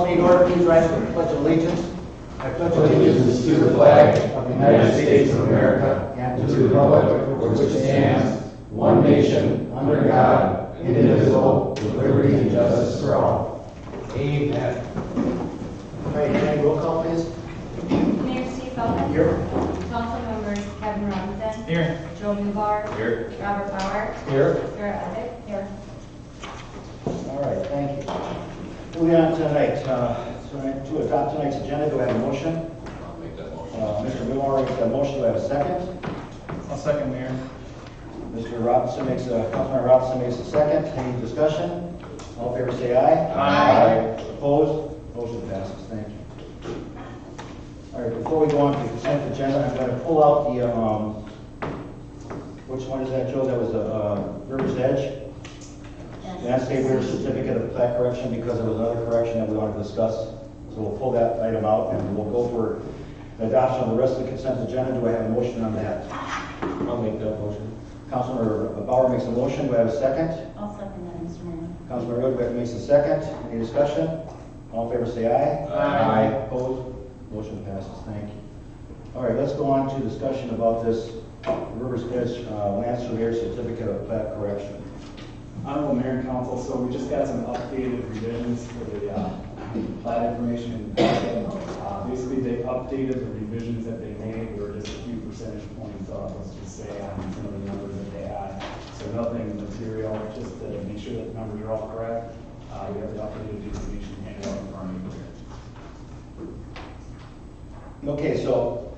in order, please rise for the Pledge of Allegiance. I pledge Allegiance to the flag of the United States of America and to the republic for which it stands, one nation, under God, indivisible, with liberty and justice for all. Amen. All right, Jenny, roll call, please. Mayor Steve Feldman. Here. Council members Kevin Robinson. Here. Joe Newbar. Here. Robert Bauer. Here. Garrett Epic. Here. All right, thank you. Moving on tonight, to adopt tonight's agenda, do I have a motion? I'll make that motion. Mr. Moore makes that motion, do I have a second? I'll second, Mayor. Mr. Robinson makes Councilman Robinson makes a second. Any discussion? All in favor say aye. Aye. Opposed? Motion passes. Thank you. All right, before we go on to the consent agenda, I'm going to pull out the, which one is that, Joe? That was the River's Edge. Landscape Waiver Certificate of Plat Correction, because there was another correction that we want to discuss. So we'll pull that item out and we'll go for the adoption of the rest of the consent agenda. Do I have a motion on that? I'll make that motion. Councilman Bauer makes a motion. Do I have a second? I'll second that, Mr. Mayor. Councilman Rudbeck makes a second. Any discussion? All in favor say aye. Aye. Opposed? Motion passes. Thank you. All right, let's go on to discussion about this River's Edge Land Surveyor Certificate of Plat Correction. Honorable Mayor and Council, so we just got some updated revisions for the plat information in the packet. Basically, they updated the revisions that they made. Were just a few percentage points off, let's just say, on some of the numbers that they had. So nothing material, just to make sure that the numbers are all correct. We have the updated information handed out in front of you. Okay, so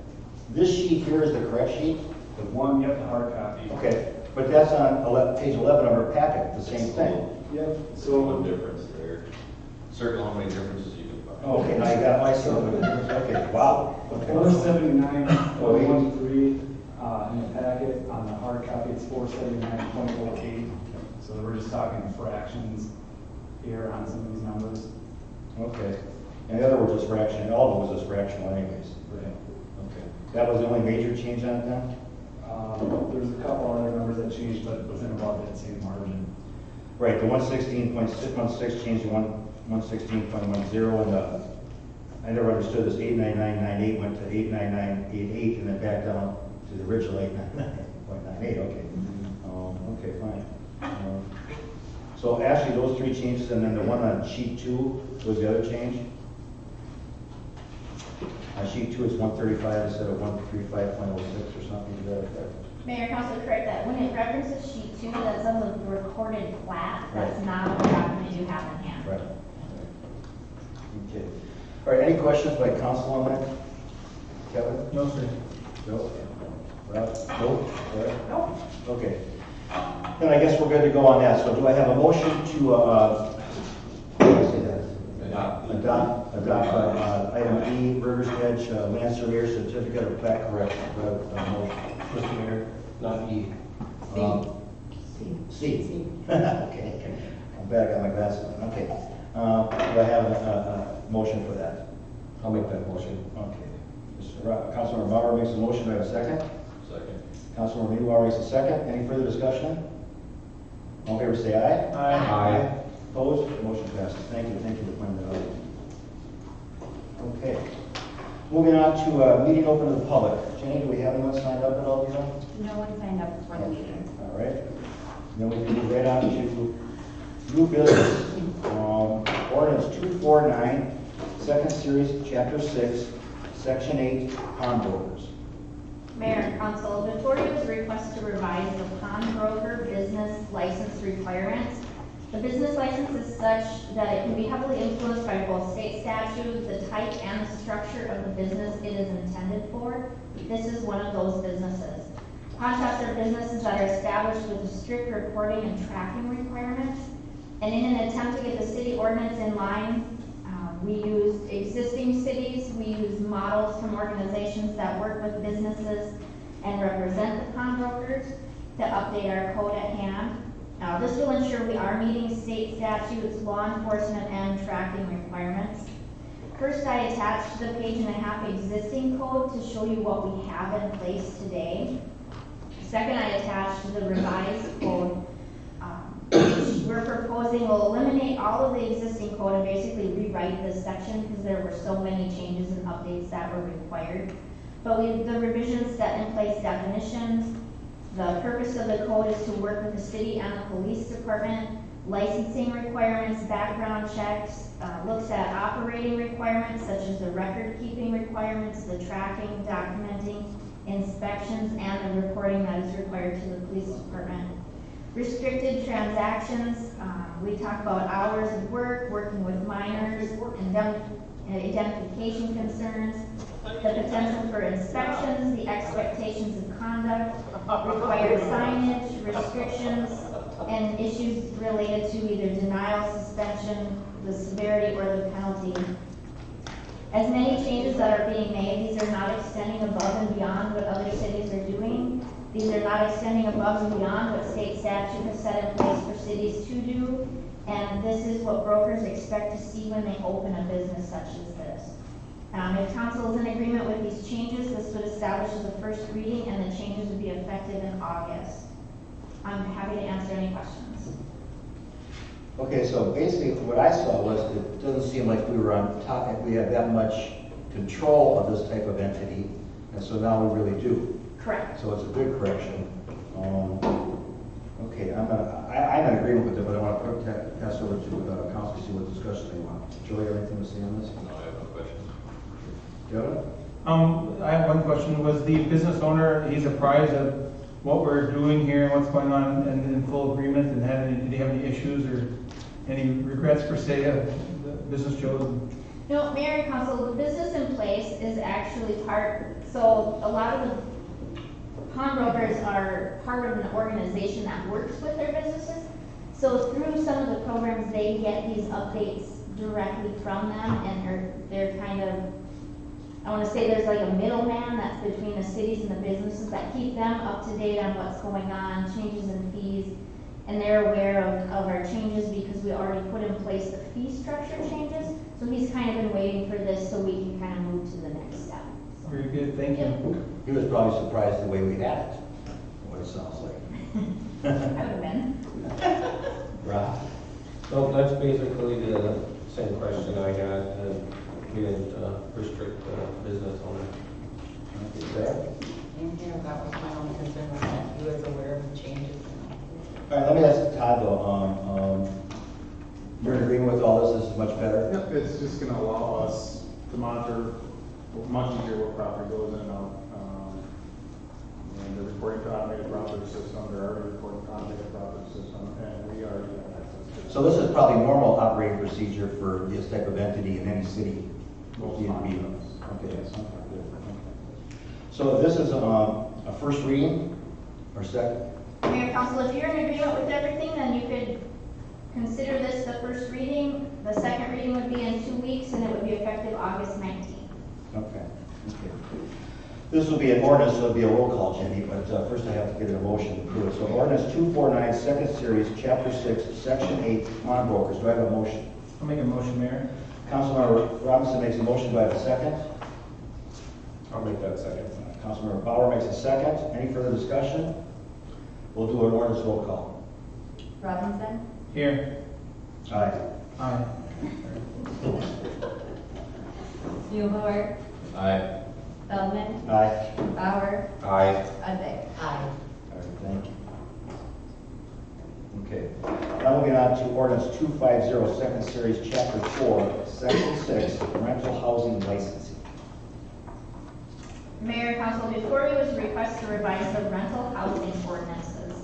this sheet here is the correct sheet? The one, yep, the hard copy. Okay, but that's on page 11 of our packet, the same thing. Yep, So one difference there. Circle how many differences you can find. Oh, okay, now you got my stuff. Okay, wow. Okay. 479, 113 in the packet. On the hard copy, it's 479.08. So we're just talking fractions here on some of these numbers. Okay. In other words, it's fraction. All of it was just fractional anyways. Right. Okay. That was the only major change on it then? There's a couple other numbers that changed, but within about that same margin. Right, the 116.6 changed to 116.10, and I never understood this 89998 went to 89988, and then back down to the original 899.98. Okay. Okay, fine. So actually, those three changes, and then the one on sheet 2 was the other change. On sheet 2, it's 135 instead of 135.06 or something to that effect. Mayor, Council, correct that. When it references sheet 2, that's on the recorded plat. That's Right. not the document you have in hand. Right. Okay. All right, any questions by council on that? Kevin? No, sir. Joe? Rob? Nope? All right. Nope. Okay. Then I guess we're good to go on that. So do I have a motion to, how do I say that? Adopt item E, River's Edge Land Surveyor Certificate of Plat Correction. Do I have a motion? Mr. Mayor, not E. C. Okay. I'm glad I got my glasses on. Okay. Do I have a motion for that? I'll make that motion. Okay. Councilmember Bauer makes a motion. Do I have a second? Second. Councilmember Newbar makes a second. Any further discussion? All in favor say aye. Aye. Opposed? Motion passes. Thank you. Thank you for pointing that out. Okay. Moving on to meeting open to the public. Jenny, do we have anyone signed up at all, you know? No one signed up for the meeting. All right. Then we can move right on to new business. Ordinance 249, second series, chapter 6, section 8, pawnbrokers. Mayor and Council, before you is a request to revise the pawnbroker business license requirements. The business license is such that it can be heavily influenced by both state statutes, the type and the structure of the business it is intended for. This is one of those businesses. Pawn shops are businesses that are established with strict reporting and tracking requirements. And in an attempt to get the city ordinance in line, we used existing cities, we used models from organizations that work with businesses and represent the pawnbrokers to update our code at hand. This will ensure we are meeting state statutes, law enforcement, and tracking requirements. First, I attached the page-and-a-half existing code to show you what we have in place today. Second, I attached the revised code, we're proposing will eliminate all of the existing code and basically rewrite this section because there were so many changes and updates that were required. But the revisions set in place definitions. The purpose of the code is to work with the city and the police department, licensing requirements, background checks, looks at operating requirements such as the record keeping requirements, the tracking, documenting, inspections, and the reporting that is required to the police department. Restricted transactions, we talk about hours of work, working with minors, identification concerns, the potential for inspections, the expectations of conduct, required signage, restrictions, and issues related to either denial, suspension, the severity, or the penalty. As many changes that are being made, these are not extending above and beyond what other cities are doing. These are not extending above and beyond what state statute has set in place for cities to do. And this is what brokers expect to see when they open a business such as this. If council is in agreement with these changes, this would establish as a first reading and the changes would be effective in August. I'm happy to answer any questions. Okay, so basically what I saw was it doesn't seem like we were on top, and we had that much control of this type of entity, and so now we really do. Correct. So it's a good correction. Okay, I'm in agreement with it, but I want to pass over to council to see what discussion they want. Joey, anything to say on this? No, I have no questions. Joe? I have one question. Was the business owner, he's apprised of what we're doing here and what's going on and in full agreement, and did he have any issues or any regrets per se of the business chosen? No, Mayor and Council, the business in place is actually so a lot of the pawnbrokers are part of an organization that works with their businesses. So through some of the programs, they get these updates directly from them, and they're kind of, I want to say there's like a middleman that's between the cities and the businesses that keep them up to date on what's going on, changes in fees, and they're aware of our changes because we already put in place the fee structure changes. So he's kind of been waiting for this so we can kind of move to the next step. Very good, thank you. He was probably surprised the way we had it, what it sounds like. I would have been. Rob? No, that's basically the same question I had, we didn't restrict business owner. Okay, Sarah? Yeah, that was my only concern, was that he was aware of the changes. All right, let me ask Todd though, you're in agreement with all this is much better? Yep, it's just gonna allow us to monitor much easier what property goes in and out. And the reporting to automated property system, they're already reporting to automated property system, and we already have access to it. So this is probably normal operating procedure for this type of entity in any city? Most Okay, times. that's not good. Okay. So this is a first reading or second? Mayor and Council, if you're in agreement with everything, then you could consider this the first reading. The second reading would be in 2 weeks, and it would be effective August 19th. Okay. This will be an ordinance, so it'll be a roll call, Jenny, but first I have to get an motion to approve it. So ordinance 249, second series, chapter 6, section 8, pawnbrokers. Do I have a motion? I'll make a motion, Mayor. Councilmember Robinson makes a motion. Do I have a second? I'll make that second. Councilmember Bauer makes a second. Any further discussion? We'll do an ordinance roll call. Robinson? Here. Aye. Aye. Mueller, Aye. Feldman, Aye. Bauer, Aye. Udvig. Aye. All right, thank you. Okay, now moving on to ordinance 250, second series, chapter 4, section 6, rental housing licensing. Mayor and Council, before you is a request to revise the rental housing ordinances.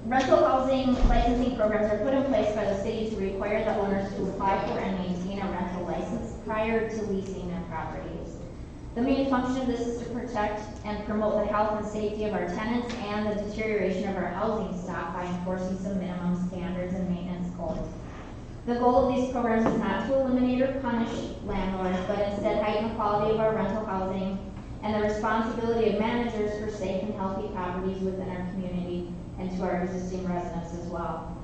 Rental housing licensing programs are put in place by the city to require the owners to apply for and maintain a rental license prior to leasing their properties. The main function of this is to protect and promote the health and safety of our tenants and the deterioration of our housing stock by enforcing some minimum standards and maintenance goals. The goal of these programs is not to eliminate or punish landlords, but instead heighten the quality of our rental housing and the responsibility of managers for safe and healthy properties within our community and to our existing residents as well.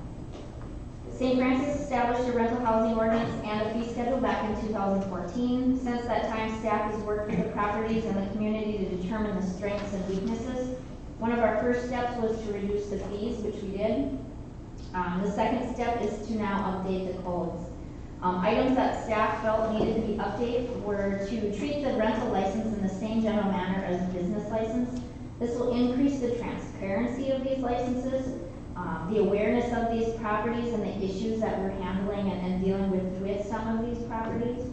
St. Francis established a rental housing ordinance and a fee schedule back in 2014. Since that time, staff has worked with the properties and the community to determine the strengths and weaknesses. One of our first steps was to reduce the fees, which we did. The second step is to now update the codes. Items that staff felt needed to be updated were to treat the rental license in the same general manner as business license. This will increase the transparency of these licenses, the awareness of these properties and the issues that we're handling and dealing with some of these properties.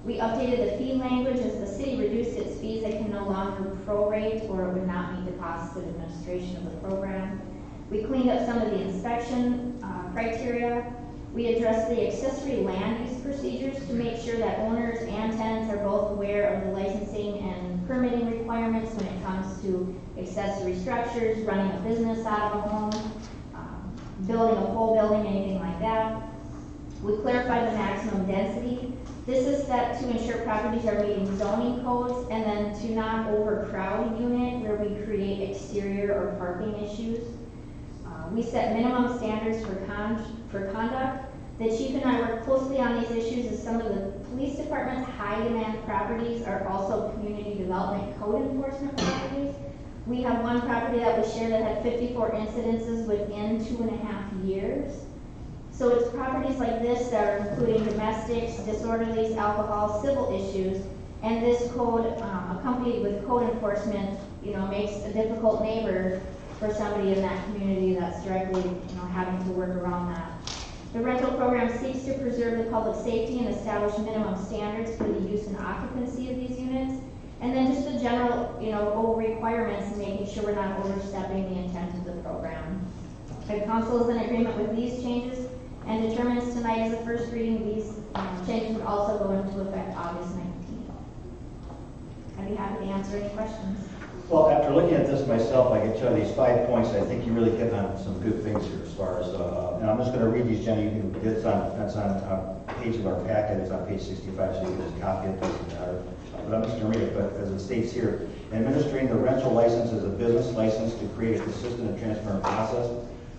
We updated the fee language as the city reduced its fees. It can no longer prorate or it would not meet the costs of administration of the program. We cleaned up some of the inspection criteria. We addressed the accessory land use procedures to make sure that owners and tenants are both aware of the licensing and permitting requirements when it comes to accessory structures, running a business out of a home, building a pole building, anything like that. We clarified the maximum density. This is set to ensure properties are meeting zoning codes and then to not overcrowd a unit where we create exterior or parking issues. We set minimum standards for conduct. The chief and I work closely on these issues as some of the police department's high demand properties are also community development code enforcement properties. We have one property that was shared that had 54 incidences within 2.5 years. So it's properties like this that are including domestics, disorderlies, alcohol, civil issues, and this code, accompanied with code enforcement, makes a difficult neighbor for somebody in that community that's directly, having to work around that. The rental program seeks to preserve the public safety and establish minimum standards for the use and occupancy of these units. And then just the general, requirements and making sure we're not overstepping the intent of the program. The council is in agreement with these changes and determines tonight as a first reading, these changes would also go into effect August 19th. I'd be happy to answer any questions. Well, after looking at this myself, I can tell you these 5 points, I think you really hit on some good things here as far as, and I'm just going to read these, Jenny, that's on a page of our packet, it's on page 65, so you can just copy it, doesn't matter. But I'm just going to read it, but as it states here, administering the rental license as a business license to create a consistent and transparent process.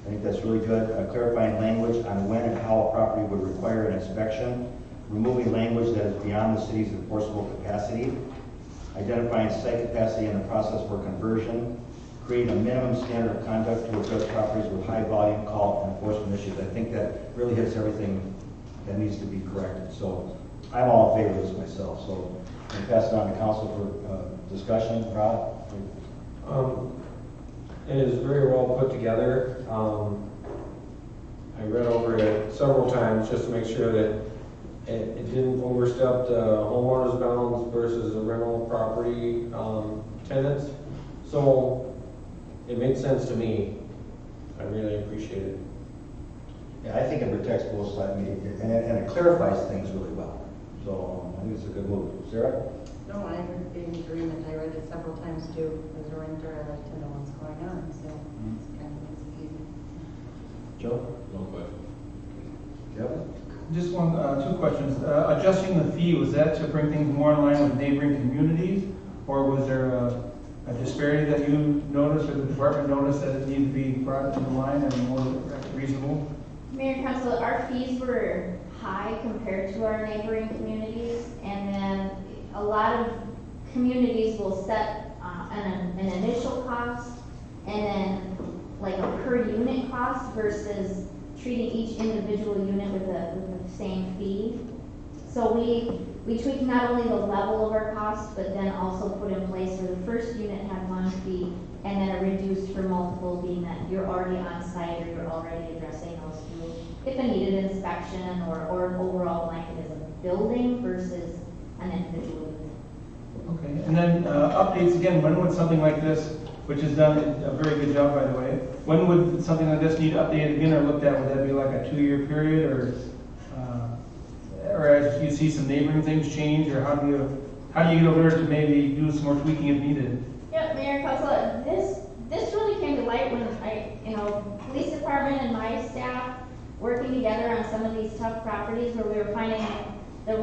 I think that's really good. Clarifying language on when and how a property would require an inspection. Removing language that is beyond the city's enforceable capacity. Identifying site capacity in the process for conversion. Creating a minimum standard of conduct to address properties with high volume call enforcement issues. I think that really hits everything that needs to be corrected. So I'm all in favor of this myself. So I'm going to pass it on to council for discussion. Rob? It is very well put together. I read over it several times just to make sure that it didn't overstep the homeowner's bounds versus the rental property tenants. So it made sense to me. I really appreciate it. Yeah, I think it protects both sides, and it clarifies things really well. So I think it's a good move. Sarah? No, I'm in agreement. I read it several times too. As a renter, I like to know what's going on, so it's kind of makes it easy. Joe? No question. Kevin? Just two questions. Adjusting the fee, was that to bring things more in line with neighboring communities? Or was there a disparity that you noticed or the department noticed that it needed to be brought into line and more reasonable? Mayor and Council, our fees were high compared to our neighboring communities, and then a lot of communities will set an initial cost and then like a per unit cost versus treating each individual unit with the same fee. So we tweaked not only the level of our costs, but then also put in place where the first unit had one fee and then a reduced for multiple, being that you're already on site or you're already addressing those two. If a needed inspection or an overall blanket as a building versus an individual unit. Okay, and then updates again, when would something like this, which has done a very good job by the way, when would something like this need updated again or looked at? Would that be like a 2-year period or as you see some neighboring things change, or how do you get over there to maybe do some more tweaking if needed? Yeah, Mayor Council, this really came to light when police department and my staff working together on some of these tough properties where we were finding the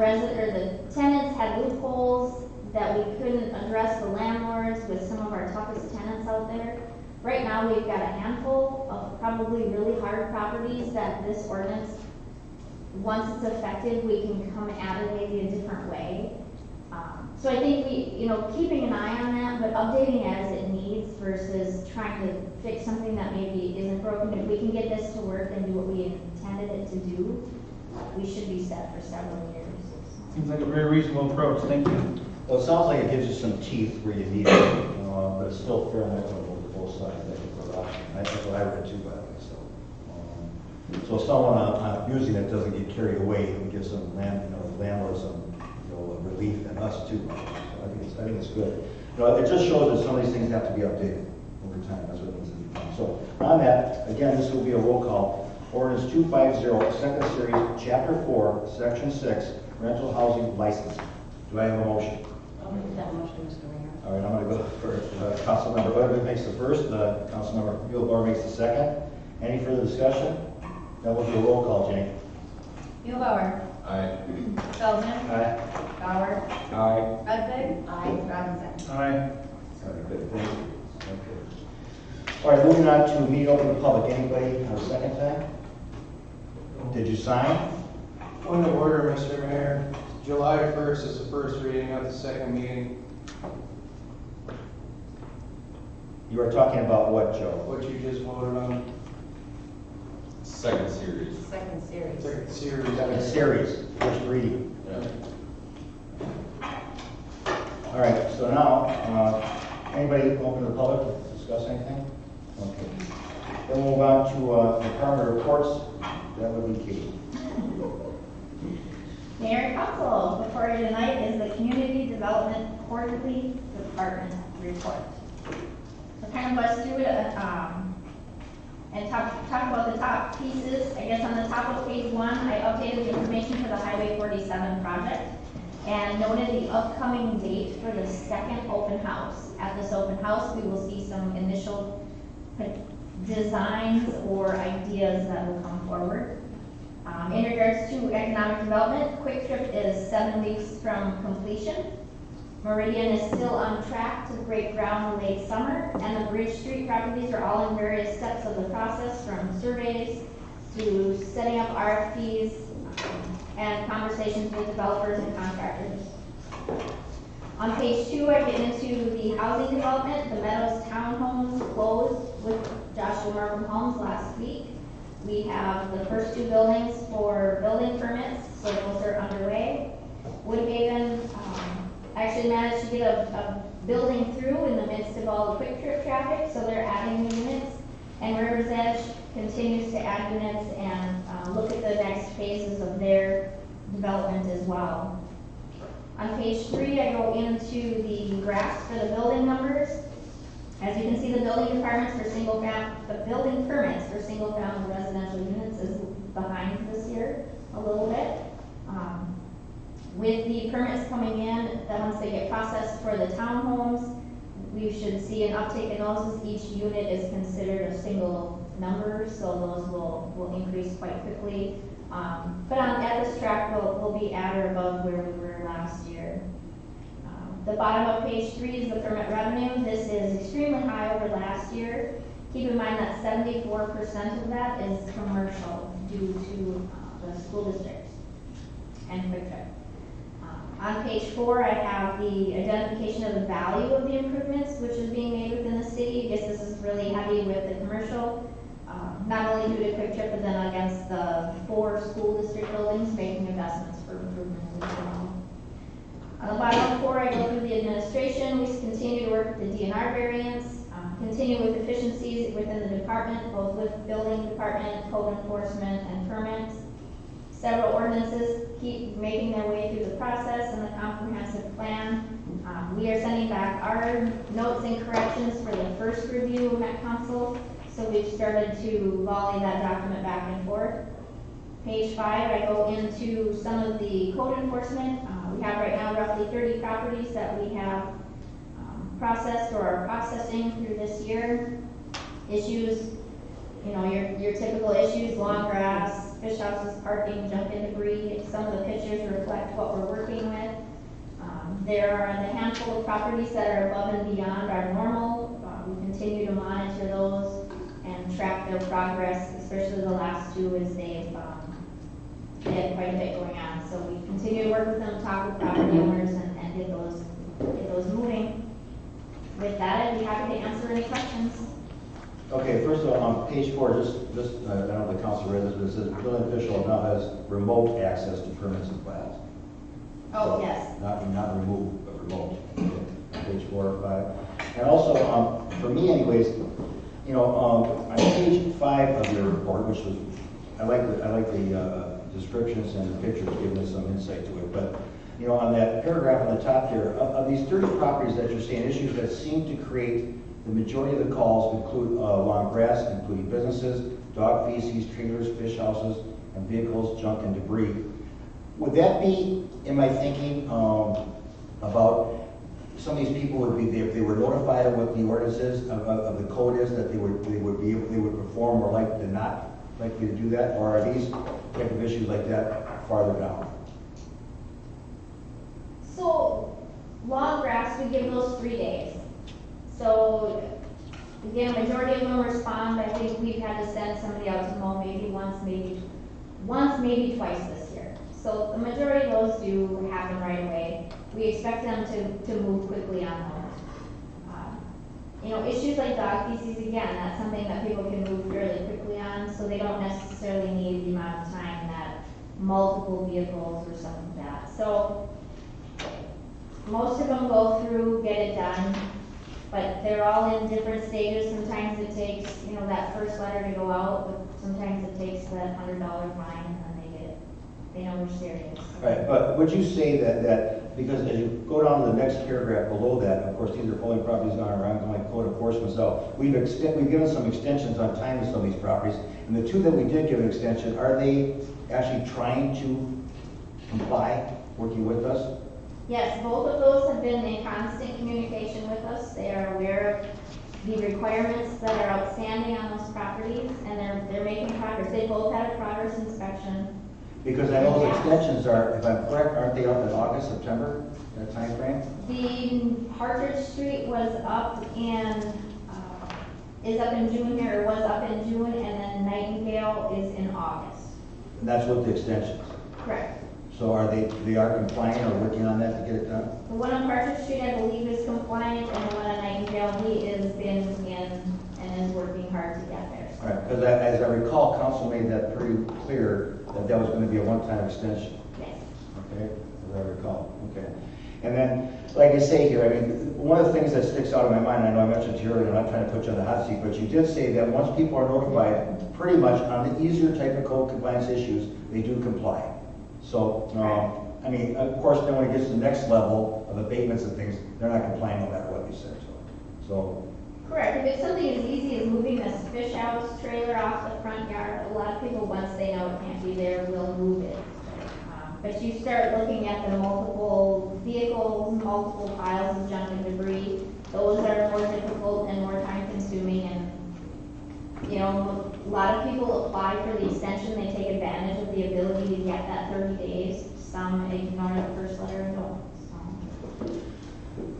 tenants had loopholes that we couldn't address the landlords with some of our toughest tenants out there. Right now, we've got a handful of probably really hard properties that this ordinance, once it's effective, we can come at it maybe a different way. So I think keeping an eye on that, but updating as it needs versus trying to fix something that maybe isn't broken. If we can get this to work and do what we intended it to do, we should be set for several years. Seems like a very reasonable approach, thank you. Well, it sounds like it gives you some teeth where you need it, but it's still fair and equitable to both sides, I think, for the option. That's what I read too, by the way, so. So someone using it doesn't get carried away, and gives some landlords some, relief, and us too. So I think it's good. It just shows that some of these things have to be updated over time, that's what needs to be done. So on that, again, this will be a roll call. Ordinance 250, second series, chapter 4, section 6, rental housing license. Do I have a motion? I'll make that motion, Mr. Mayor. All right, I'm going to go first. Councilmember Butterfield makes the first, Councilmember Muehlbauer makes the second. Any further discussion? That will be a roll call, Jenny. Muehlbauer. Aye. Feldman. Aye. Bauer. Aye. Ludwig. Aye. Robinson. Aye. All right, good, thank you. Okay. All right, moving on to meeting open to public. Anybody have a second time? Did you sign? Point of order, Mr. Mayor. July 1st is the first reading of the second meeting. You are talking about what, Joe? What you just voted on, Second series. Second series. second series. Second series, first reading. All right, so now, anybody open to the public to discuss anything? Okay. Then we'll move on to department reports. That would be Katie. Mayor and Council, before you tonight is the Community Development Quarterly Department Report. So kind of buzz through it and talk about the top pieces. I guess on the top of page 1, I updated the information for the Highway 47 project and noted the upcoming date for the second open house. At this open house, we will see some initial designs or ideas that will come forward. In regards to economic development, Quick Trip is 7 weeks from completion. Meridian is still on track to break ground late summer, and the Bridge Street properties are all in various steps of the process, from surveys to setting up RFPs and conversations with developers and contractors. On page 2, I get into the housing development. The Meadows Townhomes closed with Joshua Markham Homes last week. We have the first 2 buildings for building permits, so those are underway. Woodhaven actually managed to get a building through in the midst of all the Quick Trip traffic, so they're adding new units. And River's Edge continues to add units and look at the next phases of their development as well. On page 3, I go into the graphs for the building numbers. As you can see, the building permits for single family residential units is behind this year a little bit. With the permits coming in, then once they get processed for the townhomes, we should see an uptake in those as each unit is considered a single number, so those will increase quite quickly. But at this track, we'll be at or above where we were last year. The bottom of page 3 is the permit revenue. This is extremely high over last year. Keep in mind that 74% of that is commercial due to the school districts and Quick Trip. On page 4, I have the identification of the value of the improvements which is being made within the city. I guess this is really heavy with the commercial, not only due to Quick Trip, but then against the 4 school district buildings making investments for improvements as well. On the bottom of 4, I go through the administration. We continue to work with the DNR variants, continue with efficiencies within the department, both with building department, code enforcement, and permits. Several ordinances keep making their way through the process and the comprehensive plan. We are sending back our notes and corrections for the first review of Met Council, so we've started to volley that document back and forth. Page 5, I go into some of the code enforcement. We have right now roughly 30 properties that we have processed or are processing through this year. Issues, your typical issues, long grass, fish houses, parking, junk and debris. Some of the pictures reflect what we're working with. There are a handful of properties that are above and beyond our normal. We continue to monitor those and track their progress, especially the last 2 as they had quite a bit going on. So we continue to work with them, talk with property owners, and get those moving. with that, I'd be happy to answer any questions. Okay, first of all, on page 4, just, I don't know if the council read this, but it says building official now has remote access to permits and plans. Oh, yes. Not remove, but remote. Okay, page 4 or 5. And also, for me anyways, you know, on page 5 of your report, which was, I like the descriptions and the pictures giving us some insight to it, but, you know, on that paragraph on the top there, of these 30 properties that you're saying, issues that seem to create the majority of the calls include lawn grass, including businesses, dog feces, trailers, fish houses, and vehicles, junk, and debris. Would that be, in my thinking, about some of these people would be, if they were notified of what the ordinance is, of the code is, that they would perform more likely than not likely to do that, or are these type of issues like that farther down? So, lawn grass, we give those 3 days. So, again, a majority of them respond. I think we've had to send somebody out to mow maybe once, maybe twice this year. So the majority of those do happen right away. We expect them to move quickly on those. You know, issues like dog feces, again, that's something that people can move fairly quickly on, so they don't necessarily need the amount of time that multiple vehicles or something like that. So most of them go through, get it done, but they're all in different stages. Sometimes it takes, you know, that first letter to go out, but sometimes it takes that $100 fine, and then they get it. They know we're serious. Right, but would you say that because as you go down to the next paragraph below that, of course, these are polling properties on our ongoing code enforcement, so we've given some extensions on time to some of these properties, and the 2 that we did give an extension, are they actually trying to comply, working with us? Yes, both of those have been in constant communication with us. They are aware of the requirements that are outstanding on those properties, and they're making progress. They both had a progress inspection. Because I know those extensions are, if I'm correct, aren't they up in August, September, that time frame? The Partridge Street was up is up in June here, or was up in June, and then Nightingale is in August. And that's with the extensions. Correct. So are they are compliant or working on that to get it done? The one on Partridge Street, I believe, is compliant, and the one on Nightingale, he has been in and is working hard to get there. All right, because as I recall, council made that pretty clear that was going to be a one-time extension. Yes. Okay, as I recall. Okay. And then, like I say here, I mean, one of the things that sticks out in my mind, I know I mentioned to you earlier, I'm not trying to put you on the hot seat, but you did say that once people are notified, pretty much on the easier type of code compliance issues, they do comply. So, I mean, of course, then when it gets to the next level of abatements and things, they're not complying no matter what you say. So. Correct. If it's something as easy as moving this fish house trailer off the front yard, a lot of people, once they know it can't be there, will move it. But you start looking at the multiple vehicles, multiple piles of junk and debris, those are more difficult and more time consuming, and, you know, a lot of people apply for the extension, they take advantage of the ability to get that 30 days. Some ignore the first letter and don't. So.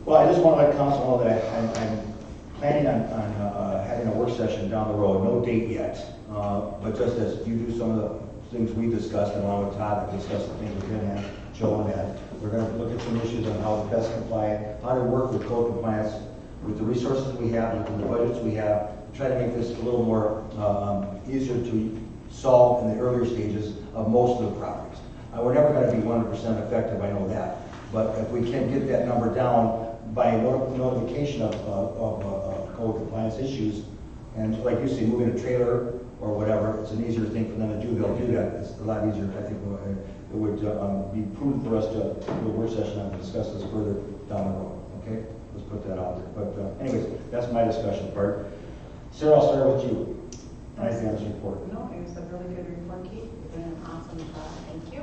Well, I just want to let council know that I'm planning on having a work session down the road, no date yet, but just as you do some of the things we discussed, and along with Todd, to discuss the things with him and Joe and Ed, we're going to look at some issues on how to best comply, how to work with code compliance, with the resources we have, with the budgets we have, try to make this a little more easier to solve in the earlier stages of most of the properties. We're never going to be 100% effective, I know that, but if we can get that number down by notification of code compliance issues, and like you say, moving a trailer or whatever, it's an easier thing for them to do, they'll do that. It's a lot easier, I think, it would be prudent for us to do a work session and discuss this further down the road, okay? Let's put that out there. But anyways, that's my discussion part. Sarah, I'll start with you. Nice answer report. No, it was a really good report, Keith. You're doing an awesome job. Thank you.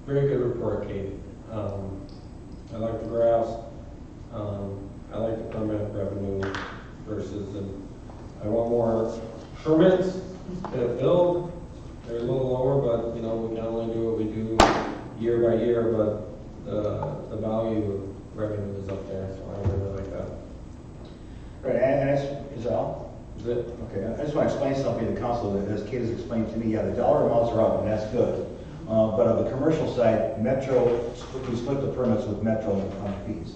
Very good report, Kate. I like the graphs. I like the permit revenue versus, I want more permits to build. They're a little lower, but you know, we can only do what we do year by year, but the value of revenue is up there, so I really like that. Right, and is that all? Is it? Okay, I just want to explain something to the council that as Kate has explained to me, yeah, the dollar amounts are up, and that's good. But on the commercial side, Metro, we split the permits with Metro on fees.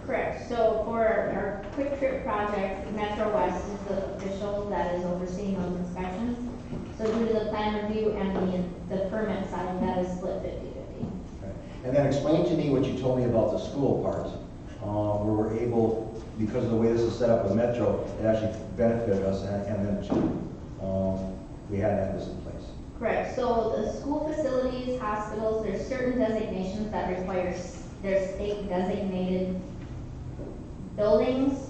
Correct, so for our quick trip project, Metro West is the official that is overseeing those inspections. So due to the plan review and the permit side, that is split 50/50. Okay. And then explain to me what you told me about the school part, where we're able, because of the way this is set up with Metro, it actually benefited us, and then we had to have this in place. Correct, so the school facilities, hospitals, there's certain designations that require their state designated buildings.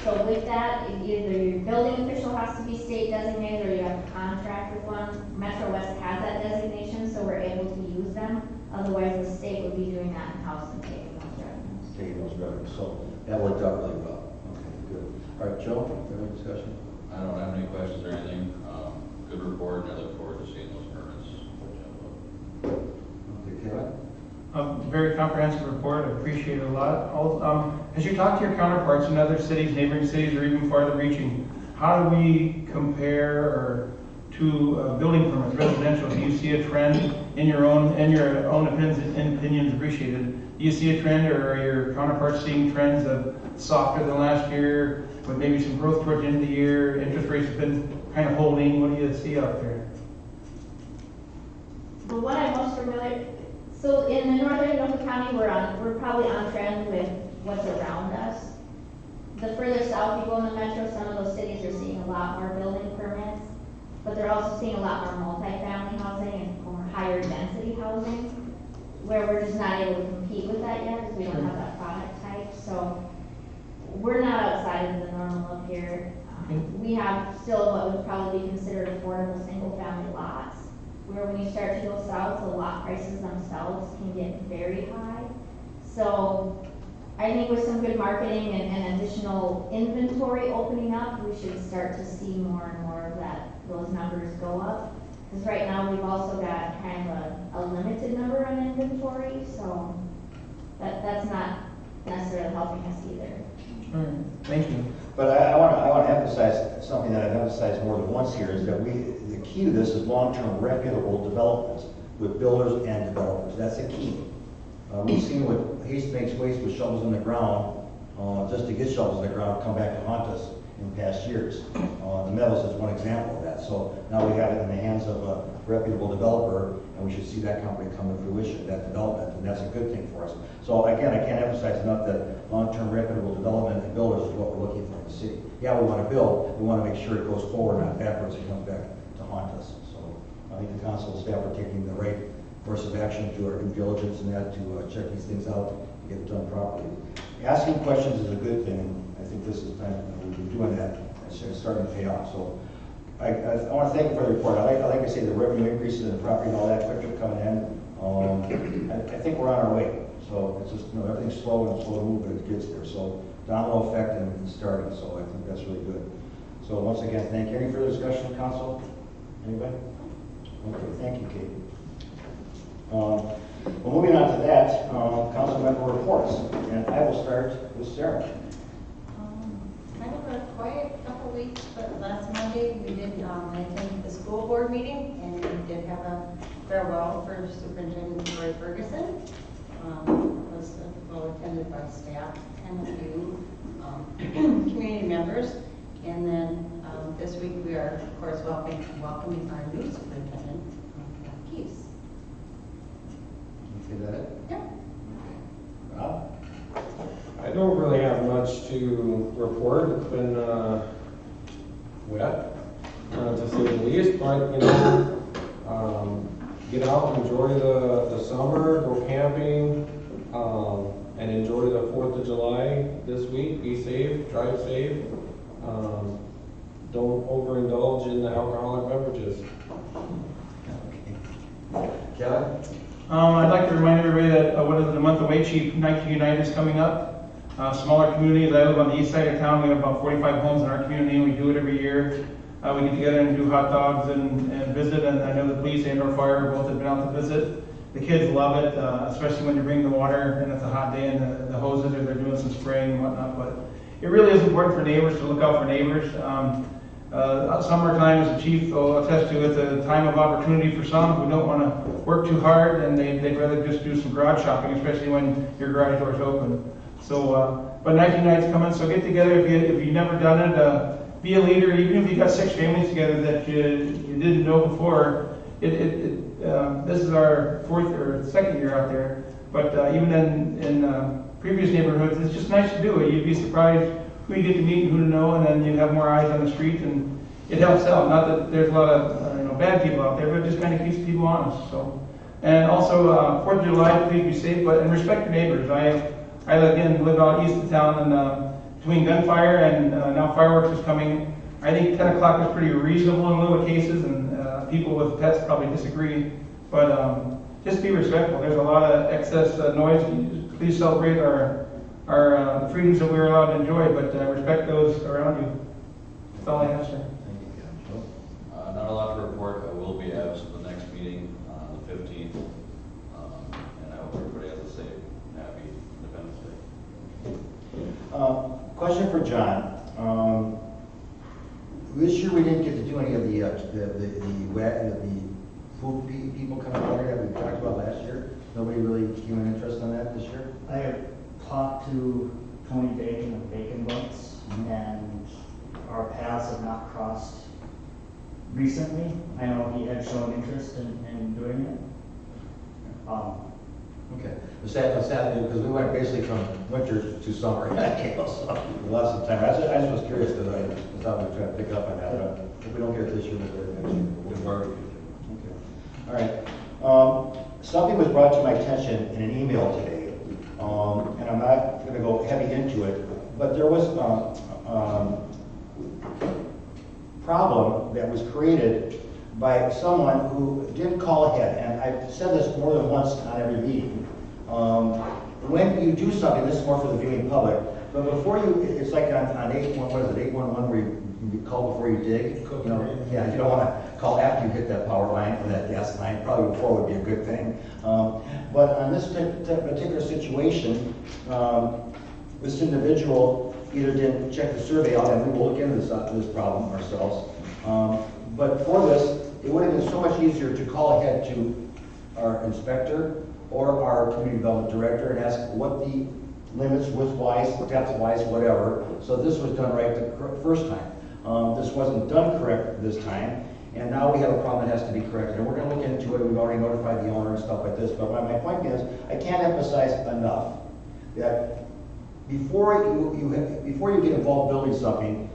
So with that, either your building official has to be state designated or you have to contract with one. Metro West has that designation, so we're able to use them. Otherwise, the state would be doing that in-house and taking those revenues. Taking those revenues, so that worked out really well. Okay, good. All right, Joe, do you have any discussion? I don't have any questions or anything. Good report, and I look forward to seeing those permits. Okay, Kevin? Very comprehensive report, I appreciate it a lot. As you talk to your counterparts in other cities, neighboring cities, or even farther reaching, how do we compare to building permits, residential? Do you see a trend in your own opinions appreciated? Do you see a trend, or are your counterparts seeing trends of softer than last year, with maybe some growth towards the end of the year? Interest rates have been kind of holding. What do you see out there? The one I'm most familiar, so in the northern Anoka County, we're probably on trend with what's around us. The further south you go in the metro, some of those cities are seeing a lot more building permits, but they're also seeing a lot more multifamily housing and more higher density housing, where we're just not able to compete with that yet because we don't have that product type. So we're not outside of the normal up here. We have still what would probably be considered affordable single-family lots, where when you start to go south, the lot prices themselves can get very high. So I think with some good marketing and additional inventory opening up, we should start to see more and more of those numbers go up. Because right now, we've also got kind of a limited number on inventory, so that's not necessarily helping us either. All right, thank you. But I want to emphasize something that I've emphasized more than once here, is that the key to this is long-term reputable development with builders and developers. That's the key. We've seen what haste makes waste with shovels in the ground, just to get shovels in the ground, come back to haunt us in past years. The Meadows is one example of that. So now we have it in the hands of a reputable developer, and we should see that company come to fruition, that development, and that's a good thing for us. So again, I can't emphasize enough that long-term reputable development and builders is what we're looking for in the city. Yeah, we want to build, we want to make sure it goes forward, not backwards, and comes back to haunt us. So I think the council and staff are taking the right course of action to our due diligence and that to check these things out and get it done properly. Asking questions is a good thing, and I think this is time we've been doing that. It's starting to pay off. So I want to thank you for the report. I like I say, the revenue increases in the property and all that, quick trip coming in. I think we're on our way. So it's just, everything's slow and slow to move, but it gets there. So domino effect and it's starting. So I think that's really good. So once again, thank you. Any further discussion, council? Anybody? Okay, thank you, Kate. Well, moving on to that, council member reports, and I will start with Sarah. Kind of a quiet couple weeks, but last Monday we did attend the school board meeting, and we did have a farewell for Superintendent Troy Ferguson. It was well attended by staff and a few community members. And then this week we are, of course, welcoming our new superintendent, Keith. Is that it? Yeah. Rob? I don't really have much to report. It's been wet, to say the least, but get out, enjoy the summer, go camping, and enjoy the 4th of July this week. Be safe, drive safe. Don't overindulge in the alcoholic beverages. Okay. Kevin? I'd like to remind everybody that the month of Way Cheap Night to Unite is coming up. Smaller communities. I live on the east side of town. We have about 45 homes in our community, and we do it every year. We get together and do hot dogs and visit, and I know the police and our fire both have been out to visit. The kids love it, especially when you bring the water and it's a hot day and the hoses or they're doing some spraying and whatnot. But it really is important for neighbors to look out for neighbors. Summertime, as the chief will attest to, it's a time of opportunity for some who don't want to work too hard, and they'd rather just do some garage shopping, especially when your garage door's open. So, but 19 nights coming, so get together if you've never done it. Be a leader, even if you got 6 families together that you didn't know before. This is our 4th or 2nd year out there, but even in previous neighborhoods, it's just nice to do it. You'd be surprised who you get to meet and who to know, and then you have more eyes on the street, and it helps out. Not that there's a lot of bad people out there, but it just kind of keeps people honest. So, and also 4th of July, please be safe, and respect your neighbors. I again live out east of town, and between gunfire and now fireworks is coming, I think 10 o'clock is pretty reasonable in lieu of cases, and people with pets probably disagree. But just be respectful. There's a lot of excess noise. Please celebrate our freedoms that we're allowed to enjoy, but respect those around you. That's all I have, sir. Not a lot to report. I will be absent the next meeting on the 15th. And I hope everybody has a safe, happy Independence Day. Question for John. This year we didn't get to do any of the food people coming out here that we talked about last year. Nobody really came in interest on that this year? I have talked to Tony Bacon of Bacon Books, and our paths have not crossed recently. I know he had shown interest in doing it. Okay. It's sad because we went basically from winter to summer. So we lost some time. I just was curious because I thought we were trying to pick up on that. But if we don't get it this year, we'll get it next year. We'll worry. Okay. All right. Something was brought to my attention in an email today, and I'm not going to go heavy into it, but there was a problem that was created by someone who didn't call ahead, and I've said this more than once on every meeting. When you do something, this is more for the viewing public, but before you, it's like on 811 where you call before you dig. Yeah, you don't want to call after you hit that power line or that gas line. Probably before would be a good thing. But on this particular situation, this individual either didn't check the survey out, and we will look into this problem ourselves. But for this, it would have been so much easier to call ahead to our inspector or our community development director and ask what the limits, width-wise, depth-wise, whatever. So this was done right the first time. This wasn't done correct this time, and now we have a problem that has to be corrected. And we're going to look into it. We've already notified the owner and stuff like this. But my point is, I can't emphasize enough that before you get involved building something,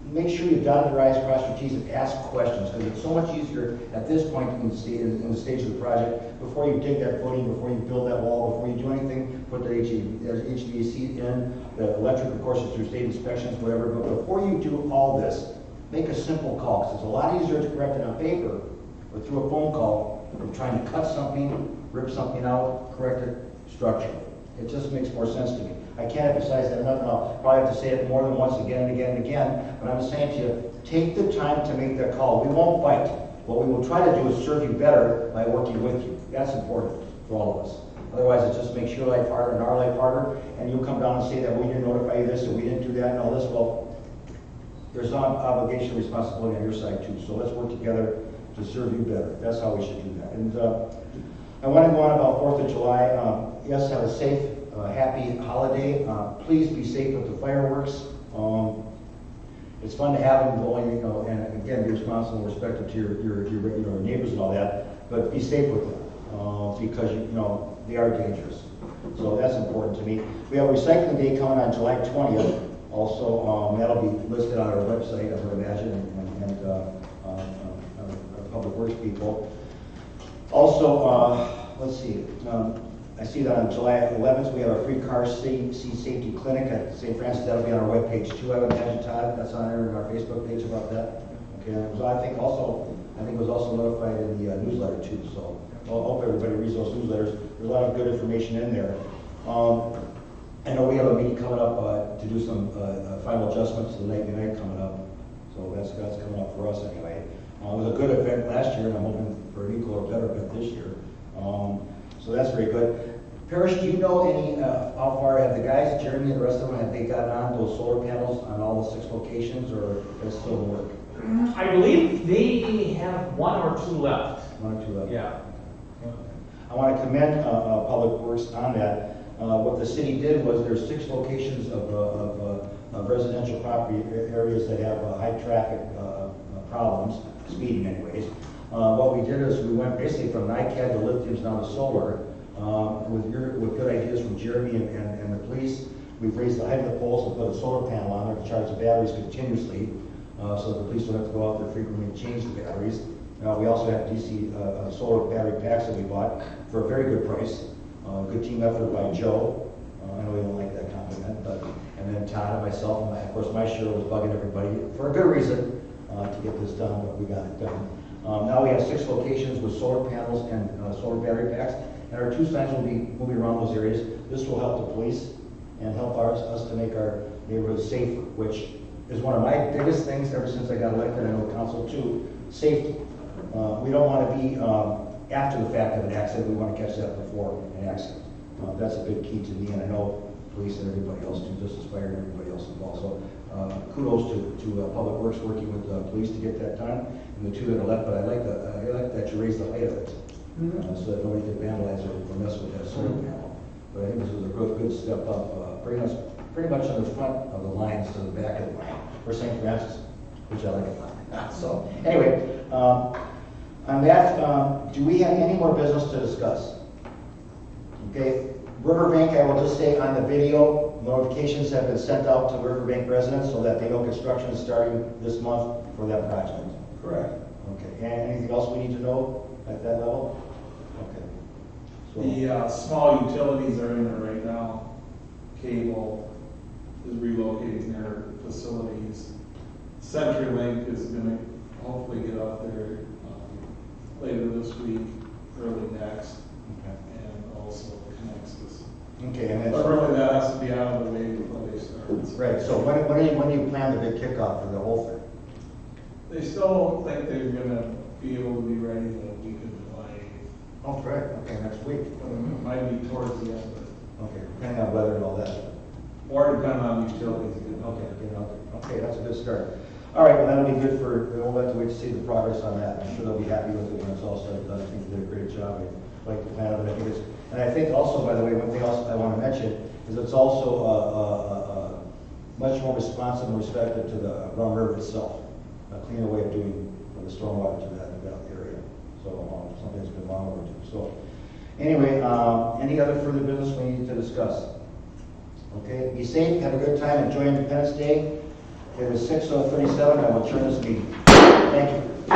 make sure you dot your I's, cross your T's, and ask questions, because it's so much easier at this point in the stage of the project, before you dig that footing, before you build that wall, before you do anything, put the HVAC in, the electric, of course, is through state inspections, whatever, but before you do all this, make a simple call, because it's a lot easier to correct it on paper or through a phone call than trying to cut something, rip something out, correct it structurally. It just makes more sense to me. I can't emphasize that enough, and I'll probably have to say it more than once, again and again and again, but I'm saying to you, take the time to make that call. We won't fight. What we will try to do is serve you better by working with you. That's important for all of us. Otherwise, it just makes your life harder and our life harder, and you'll come down and say that we didn't notify you this, and we didn't do that, and all this. Well, there's some obligation, responsibility on your side too, so let's work together to serve you better. That's how we should do that. And I want to go on about 4th of July. Yes, have a safe, happy holiday. Please be safe with the fireworks. It's fun to have them going, and again, be responsible and respectful to your neighbors and all that, but be safe with them, because they are dangerous. So that's important to me. We have a recycling day coming on July 20th. Also, that'll be listed on our website, I would imagine, and our public works people. Also, let's see. I see that on July 11th, we have a free car seat safety clinic at St. Francis. That'll be on our webpage too, I would imagine, Todd. That's on there in our Facebook page about that. Okay, and I think it was also notified in the newsletter too. So I hope everybody reads those newsletters. There's a lot of good information in there. I know we have a meeting coming up to do some final adjustments to the night coming up. So that's coming up for us anyway. It was a good event last year, and I'm hoping for an equal or better event this year. So that's very good. Parrish, do you know how far have the guys, Jeremy and the rest of them, have they gotten on those solar panels on all the 6 locations, or is it still in work? I believe they have one or two left. One or two left. Yeah. I want to commend Public Works on that. What the city did was there's 6 locations of residential property areas that have high traffic problems, speeding anyways. What we did is we went basically from NICAD to lithiums down to solar. With good ideas from Jeremy and the police, we've raised the height of the poles and put a solar panel on there to charge the batteries continuously, so the police don't have to go out there frequently and change the batteries. We also have DC solar battery packs that we bought for a very good price. Good team effort by Joe. I know he don't like that compliment, but, and then Todd and myself, and of course my share was bugging everybody for a good reason to get this done, but we got it done. Now we have 6 locations with solar panels and solar battery packs, and our 2 signs will be moving around those areas. This will help the police and help us to make our neighborhoods safer, which is one of my biggest things ever since I got elected. I know council too, safety. We don't want to be after the fact of an accident. We want to catch that before an accident. That's a big key to me, and I know police and everybody else do just as fire and everybody else involved. So kudos to Public Works working with police to get that done, and the 2 that are left. But I like that you raised the height of it, so that nobody can vandalize or mess with that solar panel. But I think this was a good step up, bringing us pretty much on the front of the lines to the back of the line for St. Francis, which I like a lot. So anyway, on that, do we have any more business to discuss? Okay, Riverbank, I will just say on the video, notifications have been sent out to Riverbank residents so that they know construction is starting this month for that project. Correct. Okay, and anything else we need to know at that level? Okay. So, The small utilities are in there right now. Cable is relocating their facilities. CenturyLink is going to hopefully get out there later this week, early next, and also Connexus. okay, and But then, really that has to be out of the way before they start. right, so when do you plan the big kickoff for the whole thing? They still think they're going to be able to be ready the week of July 8th. Oh, correct, okay, next week. It might be towards the end, Okay, depending on weather and all that. or depending on utilities. Okay, get out there. Okay, that's a good start. All right, well, that'll be good we'll have to wait to see the progress on that. I'm sure they'll be happy with it when it's all said and done. I think they did a great job. I like the plan of it. I think it's, and I think also, by the way, one thing else I want to mention is it's also much more responsive and respectful to the Rum River itself. A cleaner way of doing the stormwater to that area. So something that's been long overdue. So anyway, any other further business we need to discuss? Okay, be safe, have a good time, enjoy Independence Day. It is 6:37, I will turn this meeting. Thank you.